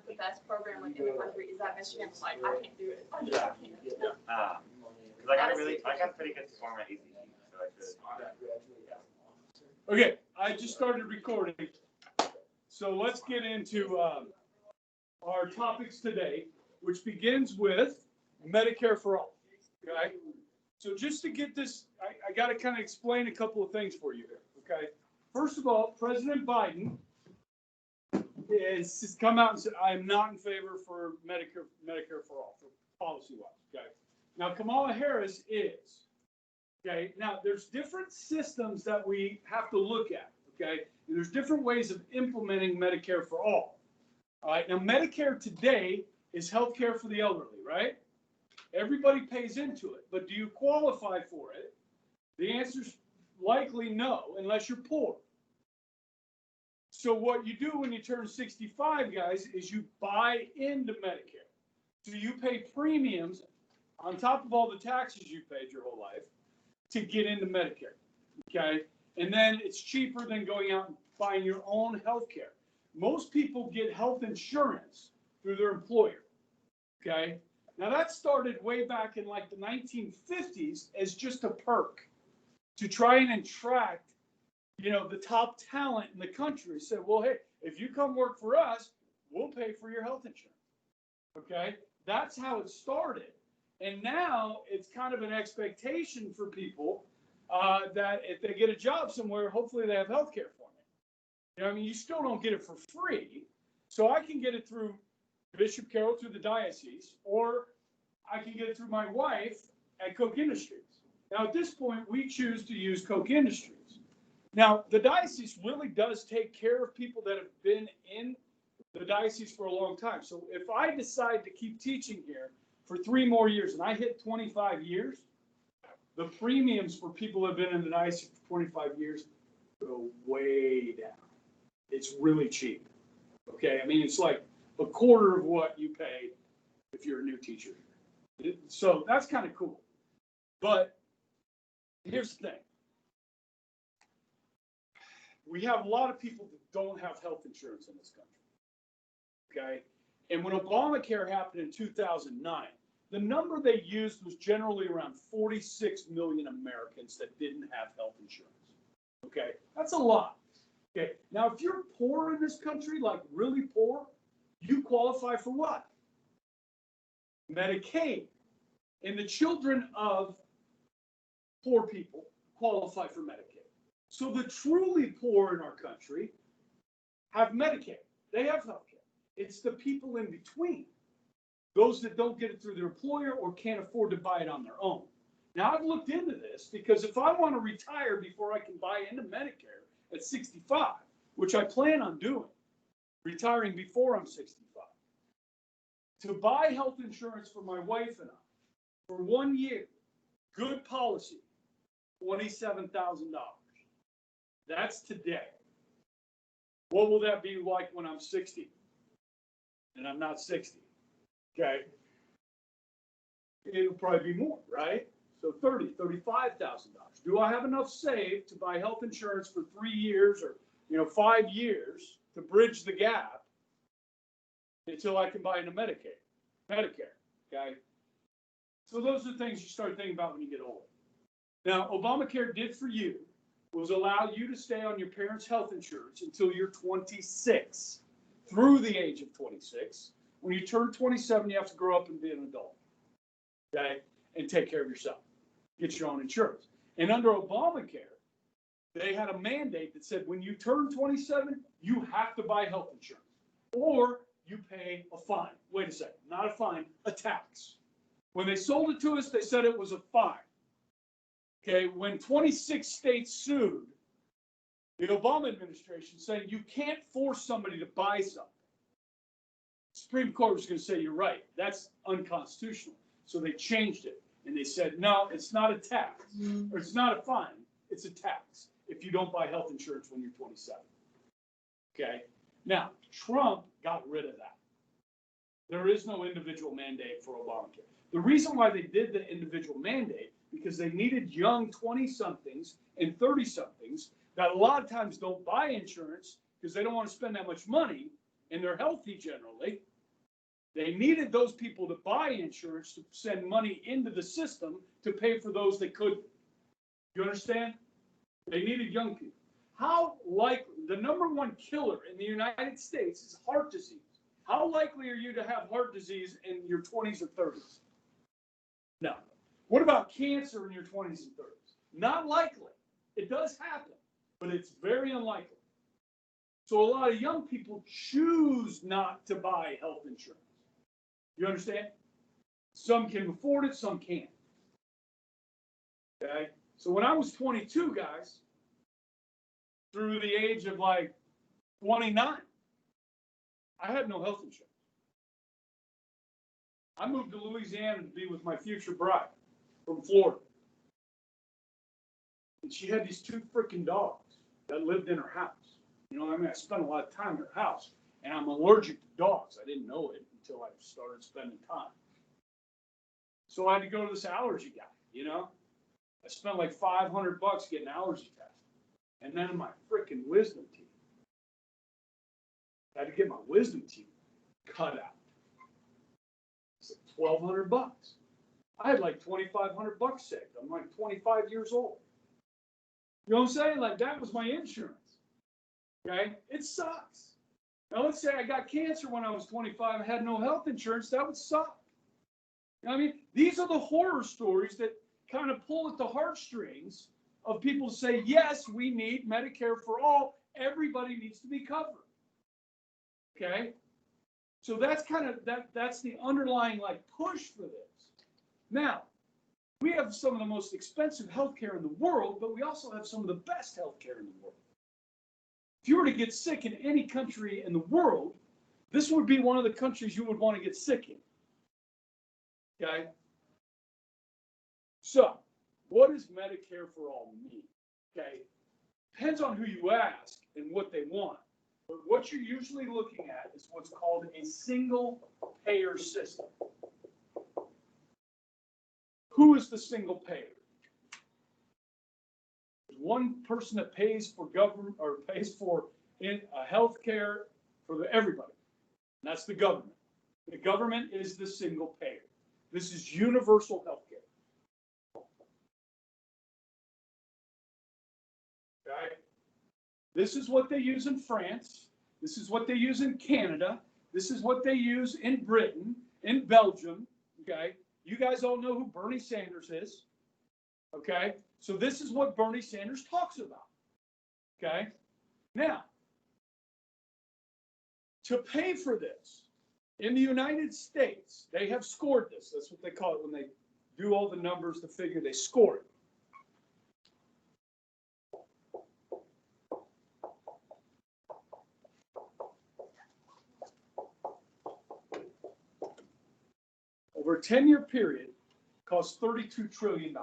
the best program like in the country is at Michigan. Like I can't do it. I can't do it. Because I got a pretty good score on my ACT, so I should. Okay, I just started recording, so let's get into our topics today, which begins with Medicare for all. Okay, so just to get this, I got to kind of explain a couple of things for you here. Okay, first of all, President Biden has come out and said, I am not in favor for Medicare for all, for policy-wise. Okay, now Kamala Harris is. Okay, now there's different systems that we have to look at. Okay, and there's different ways of implementing Medicare for all. All right, now Medicare today is health care for the elderly, right? Everybody pays into it, but do you qualify for it? The answer is likely no, unless you're poor. So what you do when you turn 65, guys, is you buy into Medicare. So you pay premiums on top of all the taxes you paid your whole life to get into Medicare, okay? And then it's cheaper than going out and buying your own health care. Most people get health insurance through their employer, okay? Now that started way back in like the 1950s as just a perk to try and attract, the top talent in the country. Said, well, hey, if you come work for us, we'll pay for your health insurance, okay? That's how it started. And now it's kind of an expectation for people that if they get a job somewhere, hopefully they have health care for me. You still don't get it for free. So I can get it through Bishop Carroll, through the diocese, or I can get it through my wife at Koch Industries. Now, at this point, we choose to use Koch Industries. Now, the diocese really does take care of people that have been in the diocese for a long time. So if I decide to keep teaching here for 3 more years and I hit 25 years, the premiums for people who have been in the diocese for 25 years go way down. It's really cheap. Okay, it's like a quarter of what you pay if you're a new teacher. So that's kind of cool. But here's the thing. We have a lot of people that don't have health insurance in this country. Okay, and when Obamacare happened in 2009, the number they used was generally around 46 million Americans that didn't have health insurance. Okay, that's a lot. Okay, now if you're poor in this country, like really poor, you qualify for what? Medicaid. And the children of poor people qualify for Medicaid. So the truly poor in our country have Medicaid. They have health care. It's the people in between. Those that don't get it through their employer or can't afford to buy it on their own. Now, I've looked into this because if I want to retire before I can buy into Medicare at 65, which I plan on doing, retiring before I'm 65, to buy health insurance for my wife and I for 1 year, good policy, $27,000. That's today. What will that be like when I'm 60? And I'm not 60. Okay. It'll probably be more, right? So $35,000. Do I have enough saved to buy health insurance for 3 years or 5 years to bridge the gap until I can buy into Medicare? Okay. So those are the things you start thinking about when you get older. Now, Obamacare did for you was allow you to stay on your parents' health insurance until you're 26, through the age of 26. When you turn 27, you have to grow up and be an adult, okay, and take care of yourself. Get your own insurance. And under Obamacare, they had a mandate that said when you turn 27, you have to buy health insurance, or you pay a fine. Wait a second, not a fine, a tax. When they sold it to us, they said it was a fine. Okay, when 26 states sued the Obama administration saying you can't force somebody to buy something, the Supreme Court was going to say, you're right, that's unconstitutional. So they changed it and they said, no, it's not a tax, or it's not a fine, it's a tax if you don't buy health insurance when you're 27. Okay, now Trump got rid of that. There is no individual mandate for Obamacare. The reason why they did the individual mandate because they needed young 20-somethings and 30-somethings that a lot of times don't buy insurance because they don't want to spend that much money and they're healthy generally. They needed those people to buy insurance to send money into the system to pay for those that couldn't. You understand? They needed young people. How likely, the number one killer in the United States is heart disease. How likely are you to have heart disease in your 20s or 30s? No. What about cancer in your 20s and 30s? Not likely. It does happen, but it's very unlikely. So a lot of young people choose not to buy health insurance. You understand? Some can afford it, some can't. Okay? So when I was 22, guys, through the age of like 29, I had no health insurance. I moved to Louisiana to be with my future bride from Florida. And she had these two freaking dogs that lived in her house. You know what I mean? I spent a lot of time in her house, and I'm allergic to dogs. I didn't know it until I started spending time. So I had to go to this allergy guy, you know? I spent like $500 getting allergy tested. And then my freaking wisdom teeth. I had to get my wisdom teeth cut out. It's like $1,200. I had like $2,500 saved. I'm like 25 years old. You know what I'm saying? Like, that was my insurance. Okay? It sucks. Now, let's say I got cancer when I was 25 and had no health insurance. That would suck. You know what I mean? These are the horror stories that kind of pull at the heartstrings of people to say, yes, we need Medicare for all. Everybody needs to be covered. Okay? So that's kind of, that's the underlying like push for this. Now, we have some of the most expensive healthcare in the world, but we also have some of the best healthcare in the world. If you were to get sick in any country in the world, this would be one of the countries you would want to get sick in. Okay? So, what does Medicare for all mean? Okay? Depends on who you ask and what they want. But what you're usually looking at is what's called a single payer system. Who is the single payer? There's one person that pays for government or pays for health care for everybody. And that's the government. The government is the single payer. This is universal health care. Okay? This is what they use in France. This is what they use in Canada. This is what they use in Britain, in Belgium. Okay? You guys all know who Bernie Sanders is. Okay? So this is what Bernie Sanders talks about. Okay? Now, to pay for this, in the United States, they have scored this. That's what they call it when they do all the numbers, the figure, they score it. Over a 10-year period, costs $32 trillion.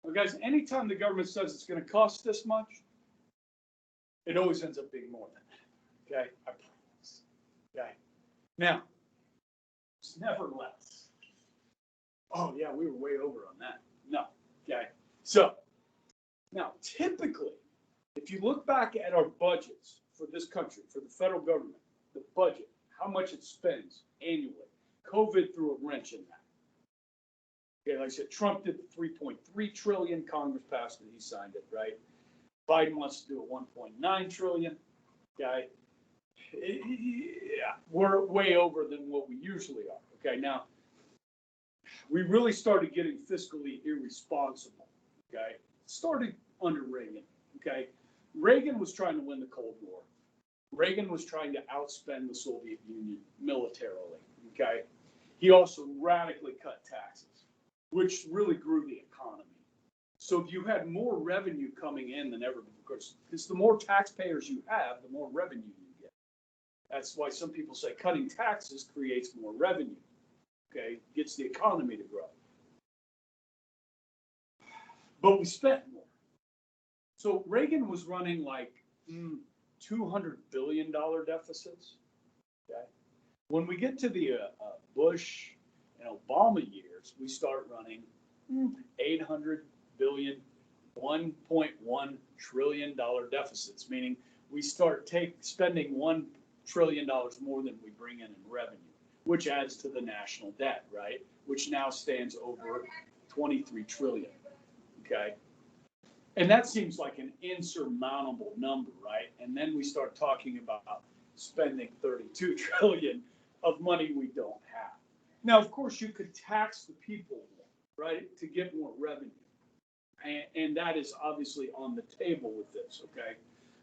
Well, guys, anytime the government says it's going to cost this much, it always ends up being more than that. Okay? I promise. Okay? Now, it's never less. Oh, yeah, we were way over on that. No. Okay? So, now, typically, if you look back at our budgets for this country, for the federal government, the budget, how much it spends annually, COVID threw a wrench in that. Okay, like I said, Trump did the $3.3 trillion. Congress passed it. He signed it, right? Biden wants to do a $1.9 trillion. Okay, yeah, we're way over than what we usually are. Okay, now we really started getting fiscally irresponsible. Okay, started under Reagan. Okay, Reagan was trying to win the Cold War. Reagan was trying to outspend the Soviet Union militarily. Okay, he also radically cut taxes, which really grew the economy. So you had more revenue coming in than ever before, because the more taxpayers you have, the more revenue you get. That's why some people say cutting taxes creates more revenue. Okay, gets the economy to grow. But we spent more. So Reagan was running like $200 billion deficits. Okay. When we get to the Bush and Obama years, we start running $800 billion, $1.1 trillion deficits, meaning we start spending trillion more than we bring in revenue, which adds to the national debt, right? Which now stands over 23 trillion. Okay. And that seems like an insurmountable number, right? And then we start talking about spending 32 trillion of money we don't have. Now, of course, you could tax the people, right, to get more revenue. And that is obviously on the table with this, okay?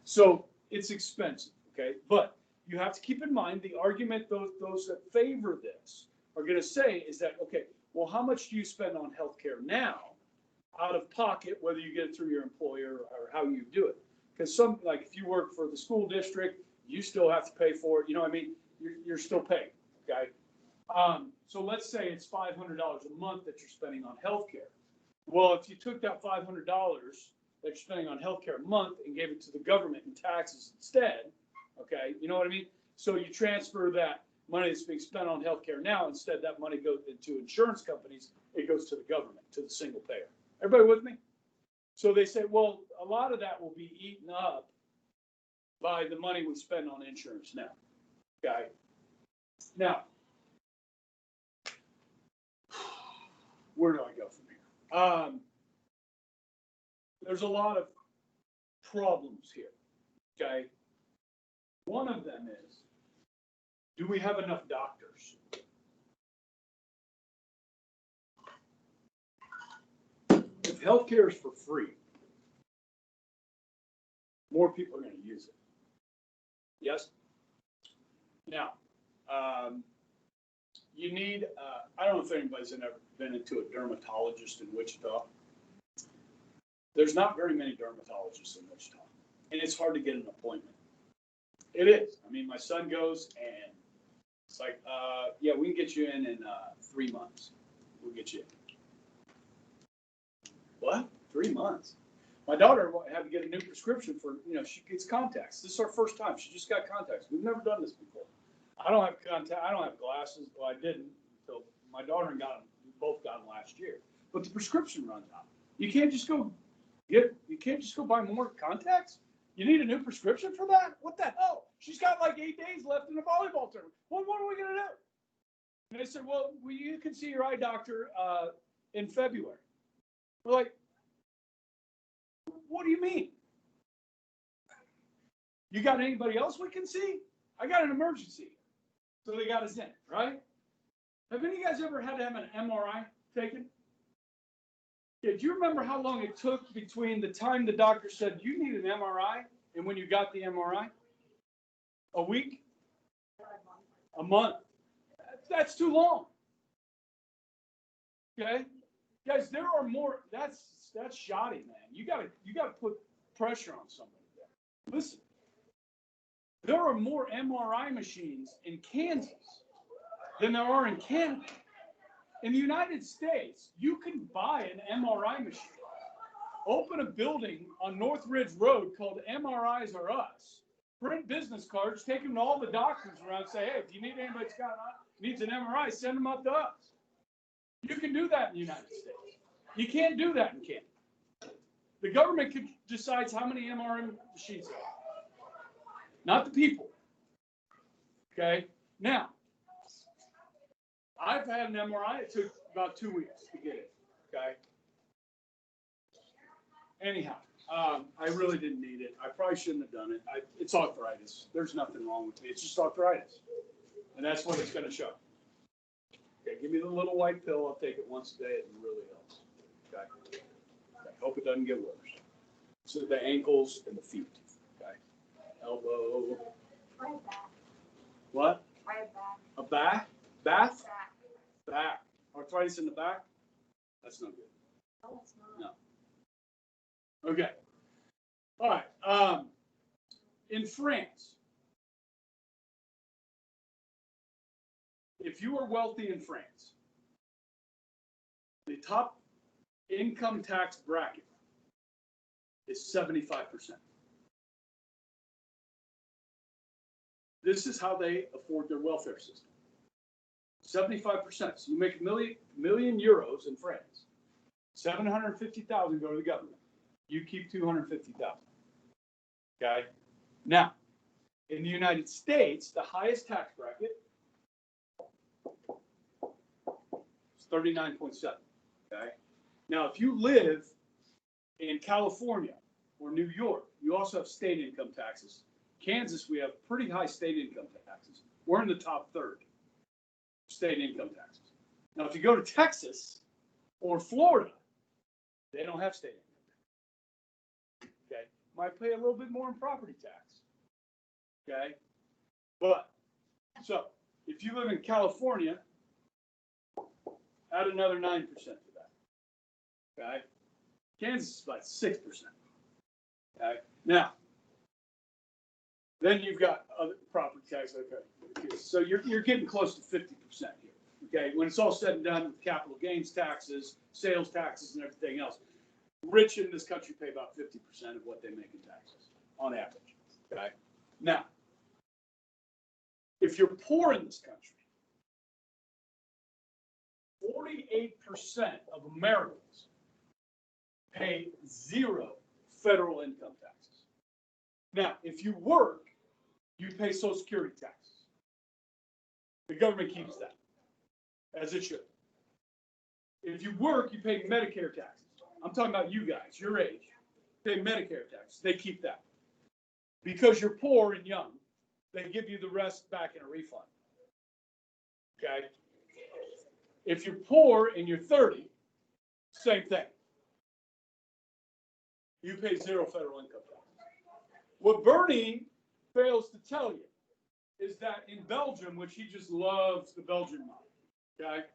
So it's expensive, okay? But you have to keep in mind the argument those that favor this are going to say is that, okay, well, how much do you spend on healthcare now out of pocket, whether you get it through your employer or how you do it? Because some, like if you work for the school district, you still have to pay for it. You know what I mean? You're still paying, okay? So let's say it's $500 a month that you're spending on healthcare. Well, if you took that $500 that you're spending on healthcare a month and gave it to the government in taxes instead, okay, you know what I mean? So you transfer that money that's being spent on healthcare now, instead that money goes into insurance companies, it goes to the government, to the single payer. Everybody with me? So they say, well, a lot of that will be eaten up by the money we spend on insurance now, okay? Now, where do I go from here? There's a lot of problems here, okay? One of them is, do we have enough doctors? If healthcare is for free, more people are going to use it. Yes? Now, you need, I don't know if anybody's ever been into a dermatologist in Wichita. There's not very many dermatologists in Wichita, and it's hard to get an appointment. It is. I mean, my son goes, and it's like, yeah, we can get you in 3 months. We'll get you in. What? 3 months? My daughter had to get a new prescription for, she gets contacts. This is our first time. She just got contacts. We've never done this before. I don't have I don't have glasses. Well, I didn't until my daughter and we both got them last year. But the prescription runs out. You can't just go buy more contacts. You need a new prescription for that? What the hell? She's got like 8 days left in the volleyball tournament. Well, what are we going to do? And they said, well, you can see your eye doctor in February. We're like, what do you mean? You got anybody else we can see? I got an emergency. So they got us in, right? Have any of you guys ever had to have an MRI taken? Yeah, do you remember how long it took between the time the doctor said you need an MRI and when you got the MRI? A week? A month? That's too long. Okay? Guys, there are more, that's shoddy, man. You gotta put pressure on somebody there. Listen, there are more MRI machines in Kansas than there are in Canada. In the United States, you can buy an MRI machine, open a building on North Ridge Road called MRIs Are Us, print business cards, take them to all the doctors around, say, hey, if you need anybody that's needs an MRI, send them up to us. You can do that in the United States. You can't do that in Canada. The government decides how many MRI machines there are, not the people. Okay? Now, I've had an MRI. It took about 2 weeks to get it. Okay? Anyhow, I really didn't need it. I probably shouldn't have done it. It's arthritis. There's nothing wrong with me. It's just arthritis. And that's what it's going to show. Okay, give me the little white pill. I'll take it once a day. It really helps. Okay? I hope it doesn't get worse. So the ankles and the feet. Okay? Elbow. Try a back. What? Try a back. A back? Bath? Back. Back. Arthritis in the back? That's not good. No, it's not. No. Okay. All right. In France, if you are wealthy in France, the top income tax bracket is 75%. This is how they afford their welfare system. 75%. So you make a million euros in France. 750,000 go to the government. You keep 250,000. Okay. Now, In the United States, the highest tax bracket is 39.7. Okay. Now, if you live in California or New York, you also have state income taxes. Kansas, we have pretty high state income taxes. We're in the top third state income taxes. Now, if you go to Texas or Florida, they don't have state income tax. Okay, might pay a little bit more in property tax. Okay, but so if you live in California, add another 9% to that. Okay, Kansas is about 6%. Okay, now then you've got other property tax. Okay, so you're getting close to 50% here. Okay, when it's all said and done with capital gains taxes, sales taxes, and everything else, rich in this country pay about 50% of what they make in taxes on average. Okay, now if you're poor in this country, 48% of Americans pay 0 federal income taxes. Now, if you work, you pay Social Security taxes. The government keeps that, as it should. If you work, you pay Medicare taxes. I'm talking about you guys, your age. Pay Medicare taxes. They keep that. Because you're poor and young, they give you the rest back in a refund. Okay? If you're poor and you're 30, same thing. You pay 0 federal income tax. What Bernie fails to tell you is that in Belgium, which he just loves the Belgian model, okay,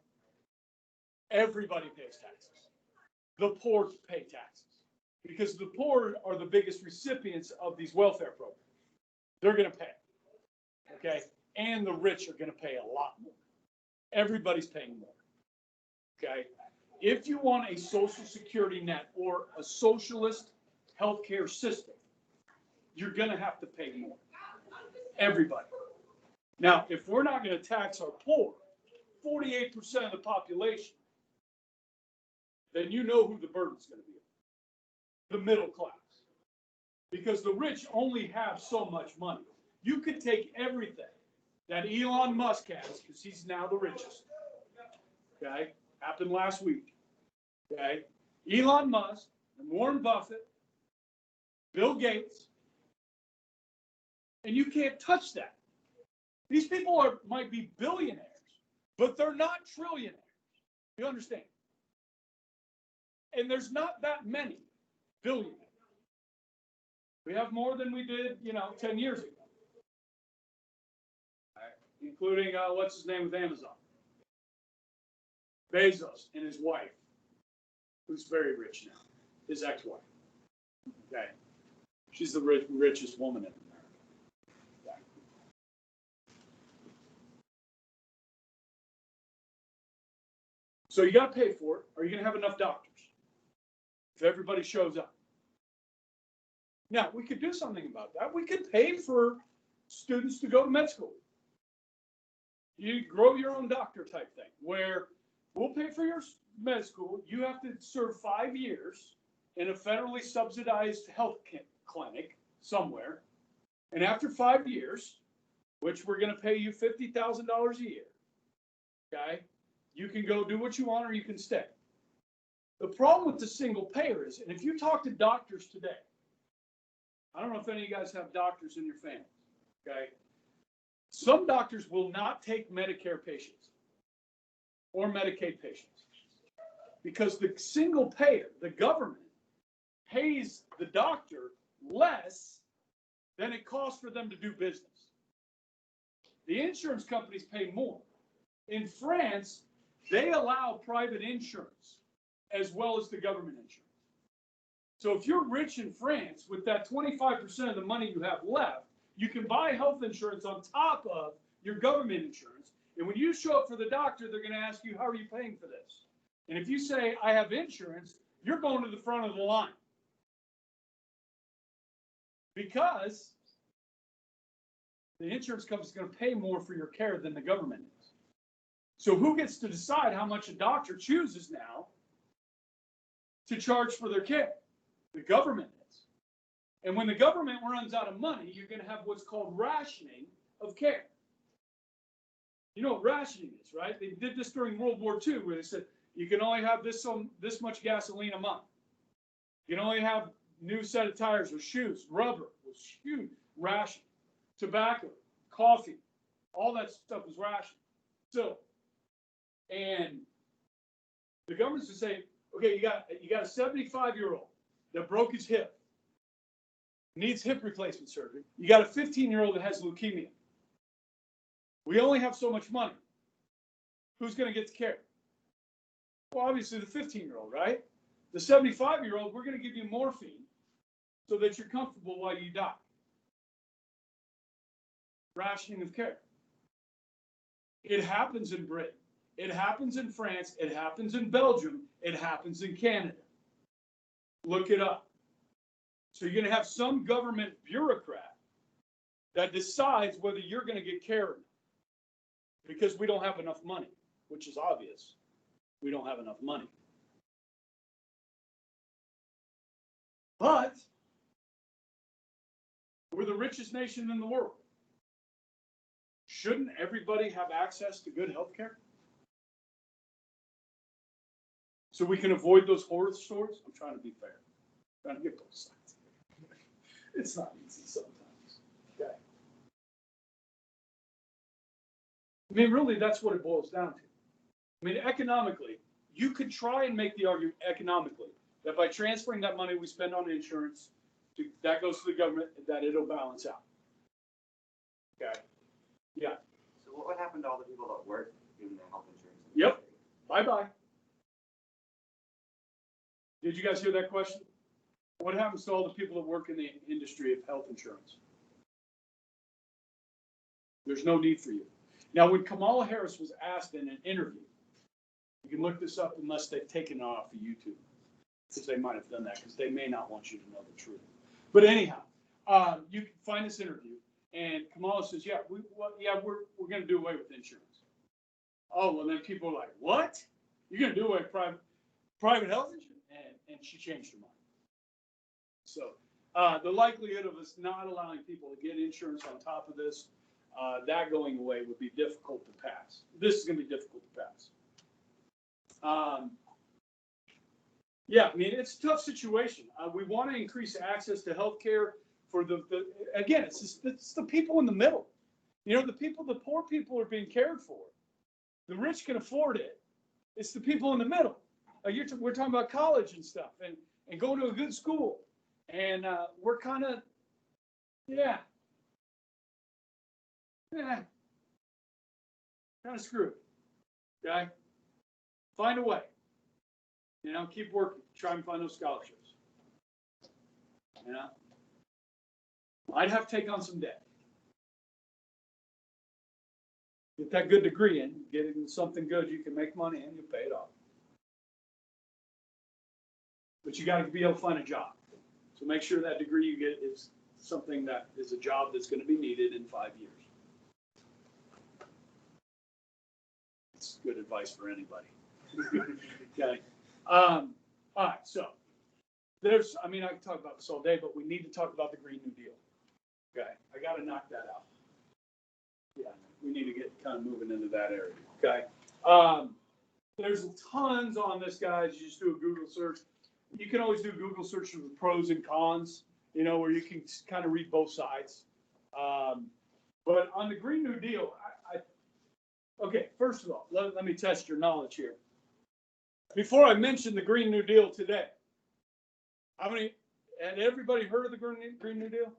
everybody pays taxes. The poor pay taxes because the poor are the biggest recipients of these welfare programs. They're going to pay, okay, and the rich are going to pay a lot more. Everybody's paying more, okay. If you want a Social Security net or a socialist healthcare system, you're going to have to pay more. Everybody. Now, if we're not going to tax our poor, 48% of the population, then you know who the burden's going to be. The middle class. Because the rich only have so much money. You could take everything that Elon Musk has, because he's now the richest. Okay? Happened last week. Okay? Elon Musk and Warren Buffett, Bill Gates, and you can't touch that. These people might be billionaires, but they're not trillionaires. You understand? And there's not that many billionaires. We have more than we did, 10 years ago. Right. Including, what's his name with Amazon? Bezos and his wife, who's very rich now, his ex-wife. Okay. She's the richest woman in America. Okay. So you got to pay for it. Are you going to have enough doctors if everybody shows up? Now, we could do something about that. We could pay for students to go to med school. You grow your own doctor type thing, where we'll pay for your med school. You have to serve 5 years in a federally subsidized health clinic somewhere. And after 5 years, which we're going to pay you $50,000 a year, okay, you can go do what you want or you can stay. The problem with the single payer is, and if you talk to doctors today, I don't know if any of you guys have doctors in your family, okay? Some doctors will not take Medicare patients or Medicaid patients because the single payer, the government, pays the doctor less than it costs for them to do business. The insurance companies pay more. In France, they allow private insurance as well as the government insurance. So if you're rich in France, with that 25% of the money you have left, you can buy health insurance on top of your government insurance. And when you show up for the doctor, they're going to ask you, how are you paying for this? And if you say, I have insurance, you're going to the front of the line. Because the insurance company is going to pay more for your care than the government is. So who gets to decide how much a doctor chooses now to charge for their care? The government is. And when the government runs out of money, you're going to have what's called rationing of care. You know what rationing is, right? They did this during World War II, where they said you can only have this much gasoline a month. You can only have new set of tires or shoes. Rubber was huge. Ration. Tobacco, coffee, all that stuff was rationed. So, and the government's to say, okay, you got a 75-year-old that broke his hip, needs hip replacement surgery. You got a 15-year-old that has leukemia. We only have so much money. Who's going to get the care? Well, obviously the 15-year-old, right? The 75-year-old, we're going to give you morphine so that you're comfortable while you die. Rationing of care. It happens in Britain. It happens in France. It happens in Belgium. It happens in Canada. Look it up. So you're going to have some government bureaucrat that decides whether you're going to get care or not. Because we don't have enough money, which is obvious. We don't have enough money. But we're the richest nation in the world. Shouldn't everybody have access to good health care? So we can avoid those horror stories? I'm trying to be fair. I'm trying to get both sides. It's not easy sometimes. Okay. I mean, really, that's what it boils down to. I mean, economically, you could try and make the argument economically that by transferring that money we spend on insurance, that goes to the government, that it'll balance out. Okay. Yeah. So what would happen to all the people that work in the health insurance? Yep. Bye-bye. Did you guys hear that question? What happens to all the people that work in the industry of health insurance? There's no need for you. Now, when Kamala Harris was asked in an interview, you can look this up unless they've taken it off of YouTube, because they might have done that, because they may not want you to know the truth. But anyhow, you can find this interview, and Kamala says, "Yeah, we're going to do away with insurance." Oh, well, then people are like, "What? You're going to do away with private health insurance?" And she changed her mind. So the likelihood of us not allowing people to get insurance on top of this, that going away would be difficult to pass. This is going to be difficult to pass. Yeah, I mean, it's a tough situation. We want to increase access to health care for again, it's the people in the middle. You know, the poor people are being cared for. The rich can afford it. It's the people in the middle. We're talking about college and stuff and going to a good school. And we're kind of, kind of screwed. Okay? Find a way. You know, keep working. Try and find those scholarships. You know? I'd have to take on some debt. Get that good degree in, get into something good, you can make money and you pay it off. But you got to be able to find a job. So make sure that degree you get is something that is a job that's going to be needed in 5 years. It's good advice for anybody. Okay. All right. So I can talk about this all day, but we need to talk about the Green New Deal. Okay. I got to knock that out. Yeah. We need to get kind of moving into that area. Okay. There's tons on this, guys. You just do a Google search. You can always do Google searches with pros and cons, you know, where you can kind of read both sides. But on the Green New Deal, okay, first of all, let me test your knowledge here. Before I mention the Green New Deal today, had everybody heard of the Green New Deal?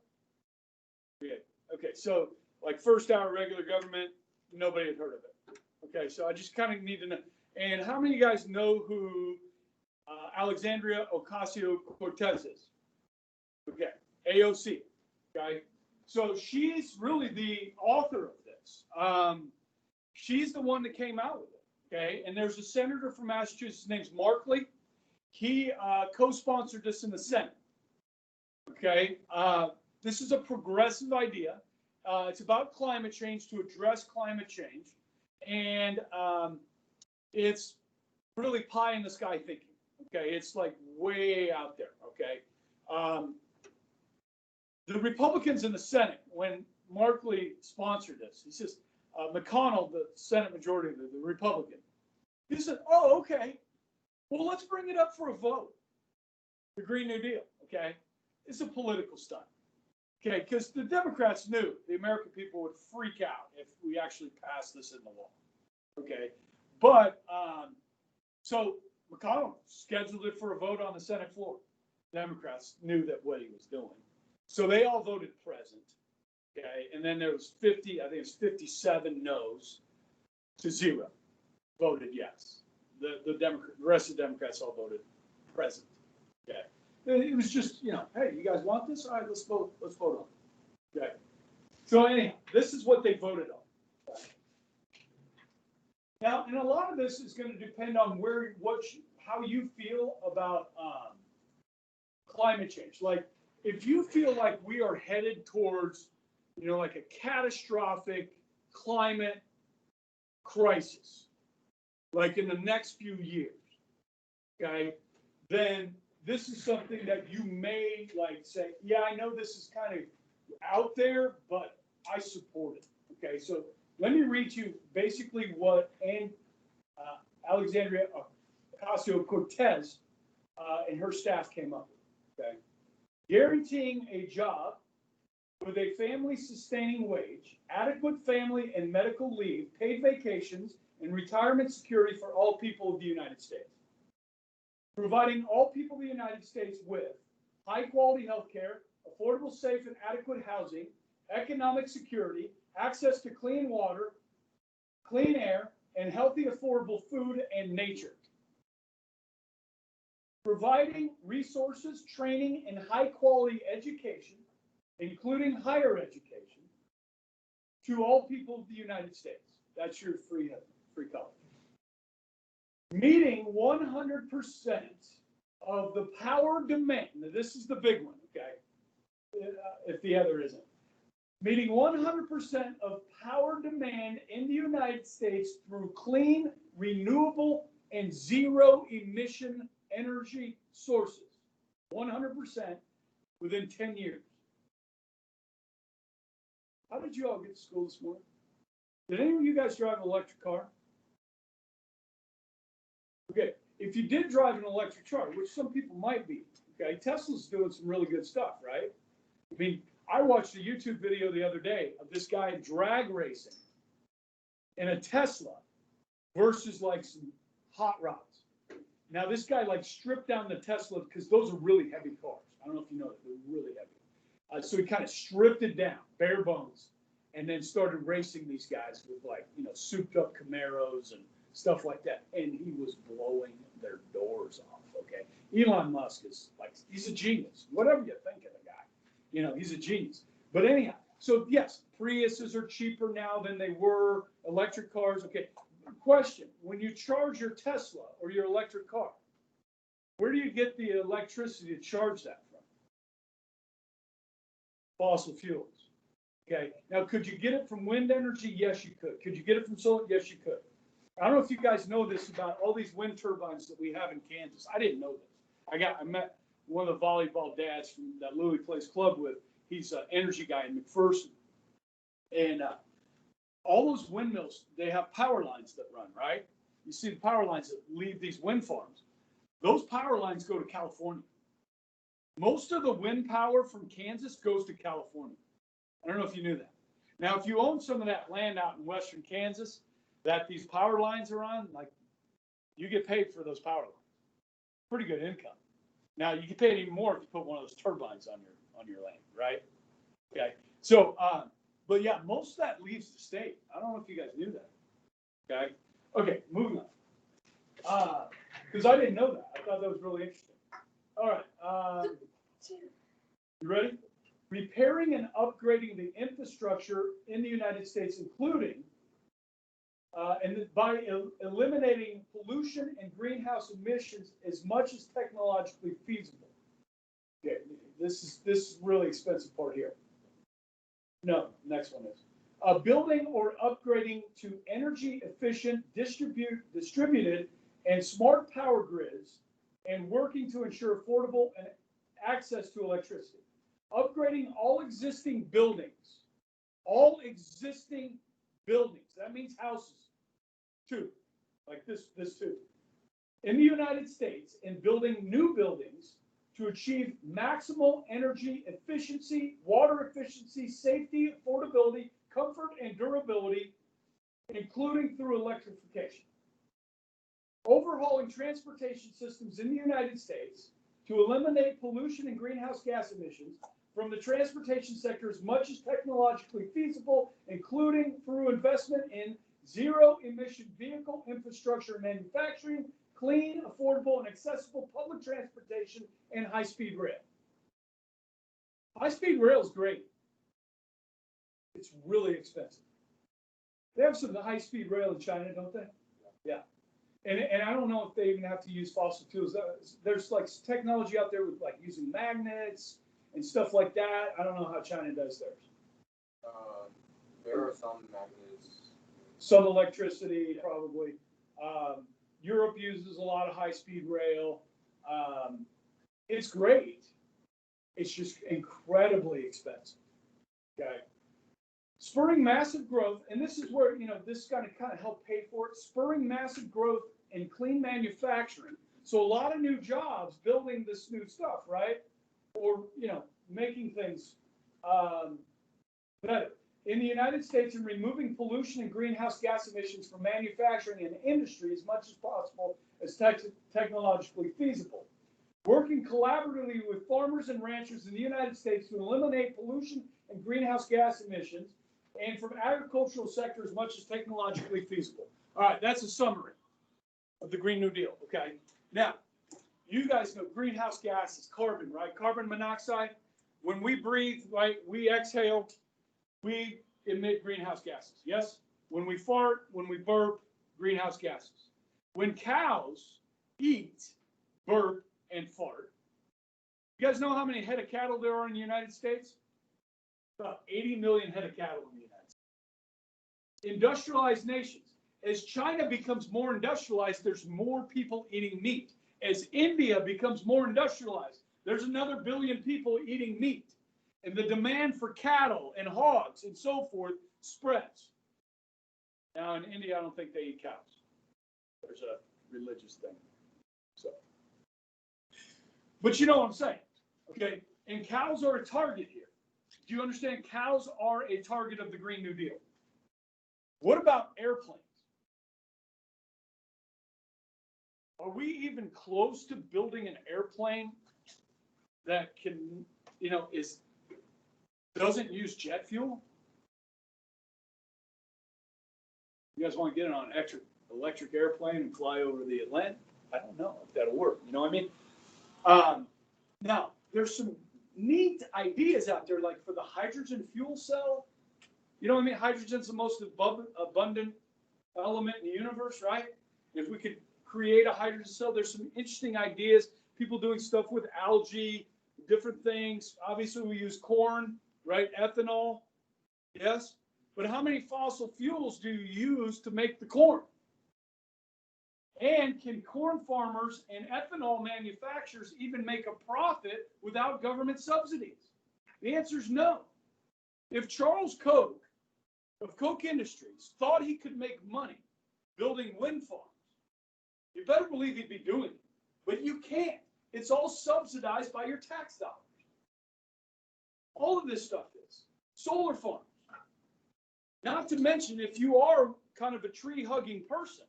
Yeah. Okay, so like first hour regular government, nobody had heard of it. Okay, so I just kind of need to know. And how many of you guys know who Alexandria Ocasio-Cortez is? Okay, AOC. Okay, so she's really the author of this. She's the one that came out with it. Okay, and there's a senator from Massachusetts, his name's Markley. He co-sponsored this in the Senate. Okay, this is a progressive idea. It's about climate change, to address climate change, and it's really pie in the sky thinking. Okay, it's like way out there. Okay, the Republicans in the Senate, when Markley sponsored this, he says, McConnell, the Senate majority, the Republican, he said, oh, okay, well, let's bring it up for a vote. The Green New Deal, okay? It's a political stunt, okay? Because the Democrats knew the American people would freak out if we actually passed this in the law, okay? But, so McConnell scheduled it for a vote on the Senate floor. Democrats knew that what he was doing. So they all voted present, okay? And then there was 50, I think it was 57 no's to 0 voted yes. The rest of the Democrats all voted present, okay? It was just, you know, hey, you guys want this? All right, let's vote on it, okay? So anyhow, this is what they voted on. Okay? Now, and a lot of this is going to depend on how you feel about climate change. Like, if you feel like we are headed towards, you know, like a catastrophic climate crisis, like in the next few years, okay, then this is something that you may like say, yeah, I know this is kind of out there, but I support it. Okay, so let me read you basically what Alexandria Ocasio-Cortez and her staff came up with. Okay, guaranteeing a job with a family-sustaining wage, adequate family and medical leave, paid vacations, and retirement security for all people of the United States. Providing all people of the United States with high-quality health care, affordable, safe, and adequate housing, economic security, access to clean water, clean air, and healthy, affordable food and nature. Providing resources, training, and high-quality education, including higher education, to all people of the United States. That's your free college. Meeting 100% of the power demand. Now, this is the big one, okay? If the other isn't. Meeting 100% of power demand in the United States through clean, renewable, and zero-emission energy sources. 100% within 10 years. How did you all get to school this morning? Did any of you guys drive an electric car? Okay, if you did drive an electric car, which some people might be, okay, Tesla's doing some really good stuff, right? I mean, I watched a YouTube video the other day of this guy drag racing in a Tesla versus like some hot rods. Now, this guy like stripped down the Tesla because those are really heavy cars. I don't know if you know that, they're really heavy. So he kind of stripped it down, bare bones, and then started racing these guys with like, you know, souped up Camaros and stuff like that. And he was blowing their doors off, okay? Elon Musk is like, he's a genius. Whatever you think of the guy, you know, he's a genius. But anyhow, so yes, Priuses are cheaper now than they were, electric cars, okay. Question, when you charge your Tesla or your electric car, where do you get the electricity to charge that from? Fossil fuels, okay? Now, could you get it from wind energy? Yes, you could. Could you get it from solar? Yes, you could. I don't know if you guys know this about all these wind turbines that we have in Kansas. I didn't know this. I met one of the volleyball dads from that Louis plays club with. He's an energy guy in McPherson. And all those windmills, they have power lines that run, right? You see the power lines that leave these wind farms. Those power lines go to California. Most of the wind power from Kansas goes to California. I don't know if you knew that. Now, if you own some of that land out in western Kansas that these power lines are on, like, you get paid for those power lines. Pretty good income. Now, you get paid even more if you put one of those turbines on your land, right? Okay. So, but yeah, most of that leaves the state. I don't know if you guys knew that. Okay. Okay, moving on. Because I didn't know that. I thought that was really interesting. All right. You ready? Repairing and upgrading the infrastructure in the United States, including and by eliminating pollution and greenhouse emissions as much as technologically feasible. Okay, this is really expensive part here. No, next one is building or upgrading to energy efficient, distributed, and smart power grids, and working to ensure affordable and access to electricity. upgrading all existing buildings. All existing buildings. That means houses. Two. Like this two. In the United States, and building new buildings to achieve maximal energy efficiency, water efficiency, safety, affordability, comfort, and durability, including through electrification. Overhauling transportation systems in the United States to eliminate pollution and greenhouse gas emissions from the transportation sector as much as technologically feasible, including through investment in zero-emission vehicle infrastructure and manufacturing, clean, affordable, and accessible public transportation, and high-speed rail. High-speed rail is great. It's really expensive. They have some high-speed rail in China, don't they? Yeah. And I don't know if they even have to use fossil fuels. There's like technology out there with like using magnets and stuff like that. I don't know how China does theirs. There are some magnets. Some electricity, probably. Europe uses a lot of high-speed rail. It's great. It's just incredibly expensive. Okay. Spurring massive growth, and this is where, this is going to kind of help pay for it. Spurring massive growth in clean manufacturing. So a lot of new jobs building this new stuff, right? Or, making things better. In the United States, and removing pollution and greenhouse gas emissions from manufacturing and industry as much as possible as technologically feasible. Working collaboratively with farmers and ranchers in the United States to eliminate pollution and greenhouse gas emissions, and from agricultural sector as much as technologically feasible. All right, that's a summary of the Green New Deal, okay? Now, you guys know greenhouse gas is carbon, right? Carbon monoxide. When we breathe, right, we exhale, we emit greenhouse gases, yes? When we fart, when we burp, greenhouse gases. When cows eat, burp, and fart, you guys know how many head of cattle there are in the United States? About 80 million head of cattle in the United States. Industrialized nations. As China becomes more industrialized, there's more people eating meat. As India becomes more industrialized, there's another billion people eating meat. And the demand for cattle and hogs and so forth spreads. Now in India, I don't think they eat cows. There's a religious thing. So, but you know what I'm saying, okay? And cows are a target here. Do you understand? Cows are a target of the Green New Deal. What about airplanes? Are we even close to building an airplane that can, doesn't use jet fuel? You guys want to get on an electric airplane and fly over the Atlantic? I don't know if that'll work. You know what I mean? Now, there's some neat ideas out there, like for the hydrogen fuel cell. You know what I mean? Hydrogen's the most abundant element in the universe, right? If we could create a hydrogen cell, there's some interesting ideas. People doing stuff with algae, different things. Obviously, we use corn, right? Ethanol, yes? But how many fossil fuels do you use to make the corn? And can corn farmers and ethanol manufacturers even make a profit without government subsidies? The answer is no. If Charles Koch of Koch Industries thought he could make money building wind farms, you better believe he'd be doing it. But you can't. It's all subsidized by your tax dollars. All of this stuff is. Solar farms. Not to mention, if you are kind of a tree-hugging person,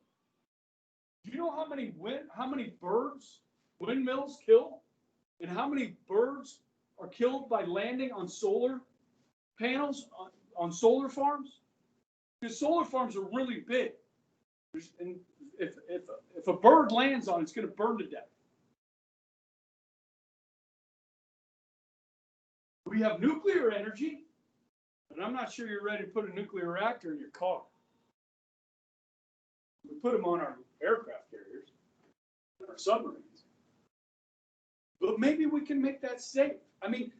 do you know how many birds windmills kill? And how many birds are killed by landing on solar panels, on solar farms? Because solar farms are really big. And if a bird lands on it, it's going to burn to death. We have nuclear energy, but I'm not sure you're ready to put a nuclear reactor in your car. We put them on our aircraft carriers, our submarines. But maybe we can make that safe. I mean,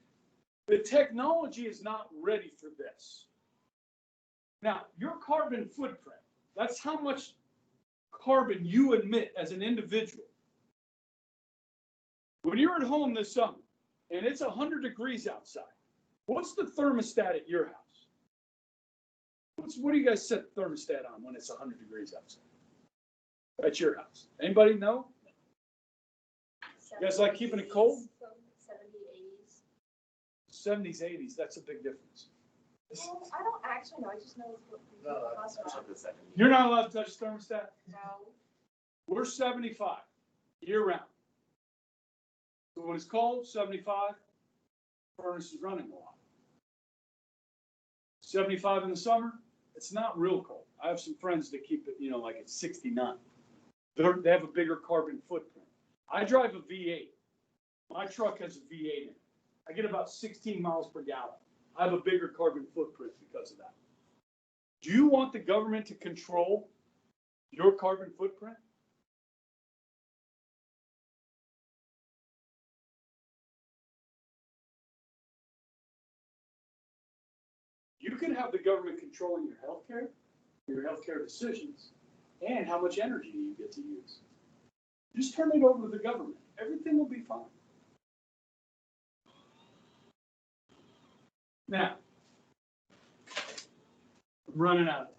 the technology is not ready for this. Now, your carbon footprint, that's how much carbon you emit as an individual. When you're at home this summer and it's 100 degrees outside, What's the thermostat at your house? What do you guys set the thermostat on when it's 100 degrees outside? At your house? Anybody know? You guys like keeping it cold? 70s, 80s. 70s, 80s, that's a big difference. Well, I don't actually know. I just know it's what the cost Push of. up to 70. You're not allowed to touch the thermostat? No. We're 75 year round. So when it's cold, 75, furnace is running a lot. 75 in the summer, it's not real cold. I have some friends that keep it, like at 69. They have a bigger carbon footprint. I drive a V8. My truck has a V8 in it. I get about 16 miles per gallon. I have a bigger carbon footprint because of that. Do you want the government to control your carbon footprint? You can have the government controlling your healthcare decisions, and how much energy you get to use. Just turn it over to the government. Everything will be fine. Now, I'm running out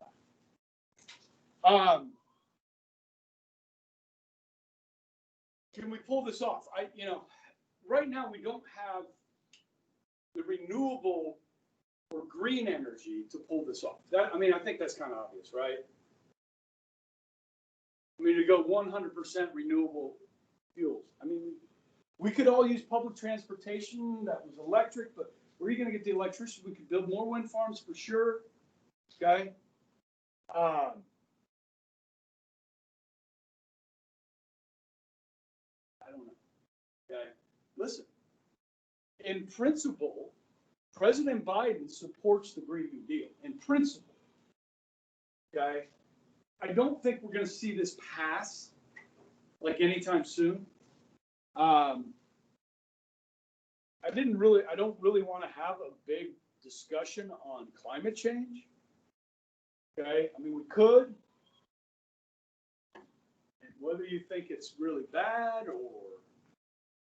of time. Can we pull this off? Right now we don't have the renewable or green energy to pull this off. I think that's kind of obvious, right? To go 100% renewable fuels. We could all use public transportation that was electric, but where are you going to get the electricity? We could build more wind farms for sure. Okay. I don't know. Okay. Listen, in principle, President Biden supports the Green New Deal. In principle. Okay. I don't think we're going to see this pass like anytime soon. I don't really want to have a big discussion on climate change. Okay, we could. And whether you think it's really bad or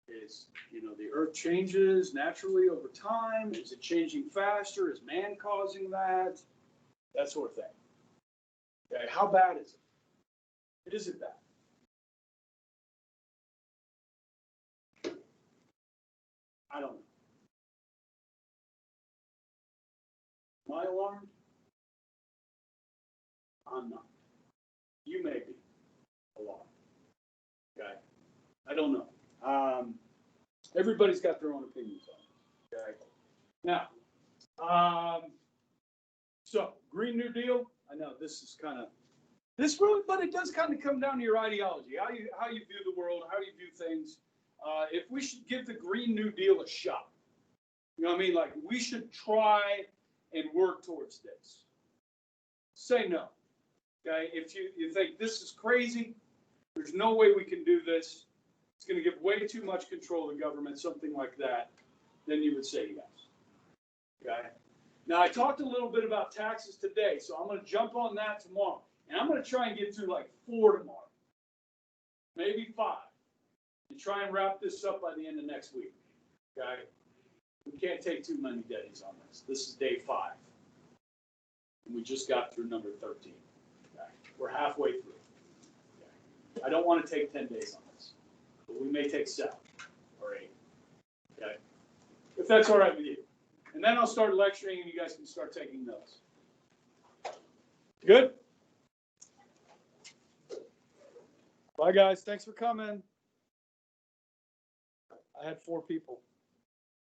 is, the earth changes naturally over time, is it changing faster? Is man causing that? That sort of thing. Okay, how bad is it? Is it bad? I don't know. Am I alarmed? I'm not. You may be alarmed. Okay? I don't know. Everybody's got their own opinions on it. Okay? Now, so Green New Deal. I know this is but it does kind of come down to your ideology, how you view the world, how you view things. If we should give the Green New Deal a shot, like we should try and work towards this. Say no. Okay, if you think this is crazy, there's no way we can do this, it's going to give way too much control to government, something like that, then you would say yes. Okay. Now I talked a little bit about taxes today, so I'm going to jump on that tomorrow. And I'm going to try and get through like 4 tomorrow, maybe 5, and try and wrap this up by the end of next week. Okay? We can't take too many days on this. This is day 5. And we just got through number 13. Okay? We're halfway through. Okay? I don't want to take 10 days on this, but we may take 7 or 8. Okay? If that's all right with you. And then I'll start lecturing and you guys can start taking notes. Good? Bye, guys. Thanks for coming. I had 4 people.